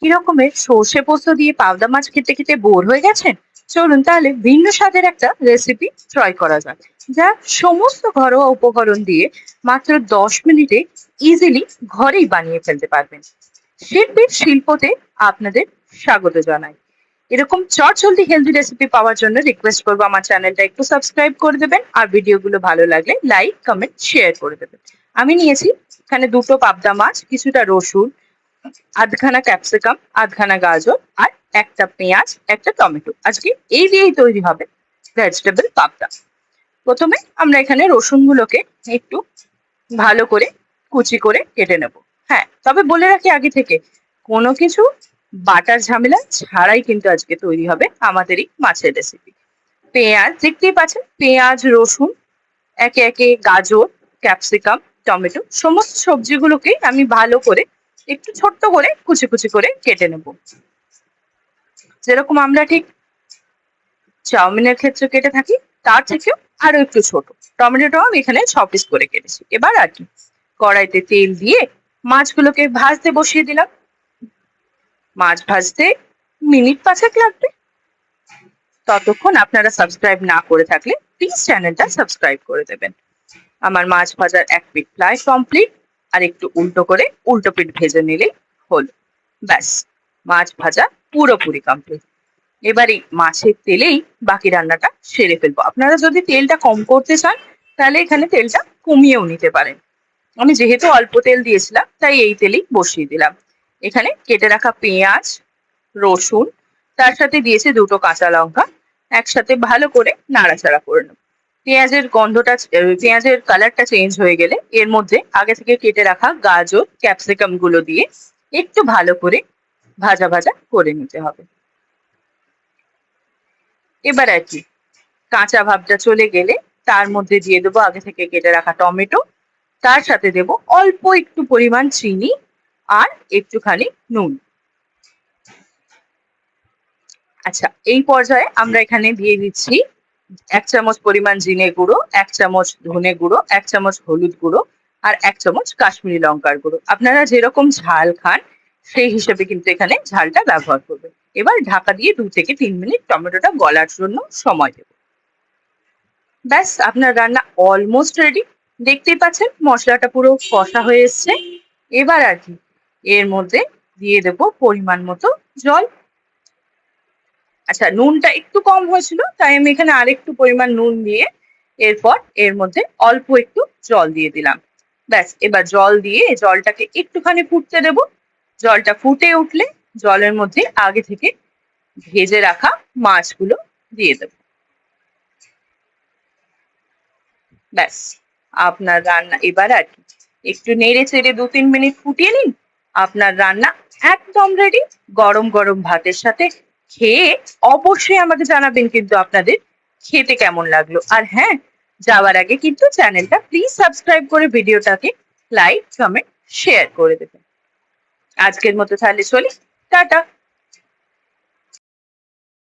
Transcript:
কি রকমের সর্ষে পোস্ত দিয়ে পাবদা মাছ খেতে খেতে বোর হয়ে গেছেন? চলুন তাহলে ভিন্ন স্বাদের একটা রেসিপি ট্রাই করা যাক, যা সমস্ত ঘরোয়া উপকরণ দিয়ে মাত্র 10 মিনিটে ইজিলি ঘরেই বানিয়ে ফেলতে পারবেন। শিল্পীর শিল্পতে আপনাদের স্বাগত জানাই। এরকম চটজলদি হেলদি রেসিপি পাওয়ার জন্য রিকোয়েস্ট করবো আমার চ্যানেলটা একটু সাবস্ক্রাইব করে দেবেন, আর ভিডিওগুলো ভালো লাগলে লাইক কমেন্ট শেয়ার করে দেবেন। আমি নিয়েছি এখানে দুটো পাবদা মাছ, কিছুটা রসুন, আধখানা ক্যাপসিকাম, আধখানা গাজর, আর একটা পেঁয়াজ, একটা টমেটো। আজকে এই দিয়েই তৈরি হবে ভেজিটেবল পাবদা। প্রথমে আমরা এখানে রসুনগুলোকে একটু ভালো করে কুচি করে কেটে নেব। হ্যাঁ, তবে বলে রাখি আগে থেকে, কোনো কিছু বাটার ঝামেলা ছাড়াই কিন্তু আজকে তৈরি হবে আমাদের এই মাছের রেসিপি। পেঁয়াজ দেখতেই পাচ্ছেন, পেঁয়াজ, রসুন, একে একে গাজর, ক্যাপসিকাম, টমেটো, সমস্ত সবজিগুলোকে আমি ভালো করে একটু ছোট্ট করে কুচি কুচি করে কেটে নেব। যেরকম আমরা ঠিক চাউমিনের ক্ষেত্রে কেটে থাকি, তার থেকেও আরো একটু ছোট। টমেটোটাও আমি এখানে 6 পিস করে কেটেছি। এবার আর কি, কড়াইতে তেল দিয়ে মাছগুলোকে ভাজতে বসিয়ে দিলাম। মাছ ভাজতে মিনিট 5 লাগবে। ততক্ষণ আপনারা সাবস্ক্রাইব না করে থাকলে প্লিজ চ্যানেলটা সাবস্ক্রাইব করে দেবেন। আমার মাছ ভাজার এক পিঠ প্রায় কমপ্লিট, আর একটু উল্টো করে উল্টো পিঠ ভেজে নিলেই হলো। ব্যাস, মাছ ভাজা পুরোপুরি কমপ্লিট। এবার এই মাছের তেলেই বাকি রান্নাটা সেরে ফেলবো। আপনারা যদি তেলটা কম করতে চান, তাহলে এখানে তেলটা কমিয়েও নিতে পারেন। আমি যেহেতু অল্প তেল দিয়েছিলাম, তাই এই তেলেই বসিয়ে দিলাম। এখানে কেটে রাখা পেঁয়াজ, রসুন, তার সাথে দিয়েছি দুটো কাঁচা লঙ্কা, একসাথে ভালো করে নাড়াচাড়া করে নেব। পেঁয়াজের গন্ধটা, পেঁয়াজের কালারটা চেঞ্জ হয়ে গেলে এর মধ্যে আগে থেকে কেটে রাখা গাজর, ক্যাপসিকাম গুলো দিয়ে একটু ভালো করে ভাজা ভাজা করে নিতে হবে। এবার আর কি, কাঁচা ভাবটা চলে গেলে তার মধ্যে দিয়ে দেবো আগে থেকে কেটে রাখা টমেটো, তার সাথে দেব অল্প একটু পরিমাণ চিনি আর একটুখানি নুন। আচ্ছা, এই পর্যায়ে আমরা এখানে দিয়ে দিচ্ছি 1 চামচ পরিমাণ জিরে গুঁড়ো, 1 চামচ ধনে গুঁড়ো, 1 চামচ হলুদ গুঁড়ো, আর 1 চামচ কাশ্মীরি লঙ্কার গুঁড়ো। আপনারা যেরকম ঝাল খান সেই হিসেবে কিন্তু এখানে ঝালটা ব্যবহার করবেন। এবার ঢাকা দিয়ে 2 থেকে 3 মিনিট টমেটোটা গলার জন্য সময় দেব। ব্যাস, আপনার রান্না অলমোস্ট রেডি। দেখতেই পাচ্ছেন মশলাটা পুরো কষা হয়ে এসছে। এবার আর কি, এর মধ্যে দিয়ে দেব পরিমাণ মতো জল। আচ্ছা, নুনটা একটু কম হয়েছিল, তাই আমি এখানে আরেকটু পরিমাণ নুন দিয়ে এরপর এর মধ্যে অল্প একটু জল দিয়ে দিলাম। ব্যাস, এবার জল দিয়ে জলটাকে একটুখানি ফুটতে দেব। জলটা ফুটে উঠলে জলের মধ্যে আগে থেকে ভেজে রাখা মাছগুলো দিয়ে দেব। ব্যাস, আপনার রান্না এবার আর কি, একটু নেড়ে চেড়ে 2-3 মিনিট ফুটিয়ে নিন। আপনার রান্না একদম রেডি। গরম গরম ভাতের সাথে খেয়ে অবশ্যই আমাকে জানাবেন কিন্তু আপনাদের খেতে কেমন লাগলো। আর হ্যাঁ, যাওয়ার আগে কিন্তু চ্যানেলটা প্লিজ সাবস্ক্রাইব করে ভিডিওটাকে লাইক কমেন্ট শেয়ার করে দেবেন। আজকের মতো তাহলে চলি, টাটা।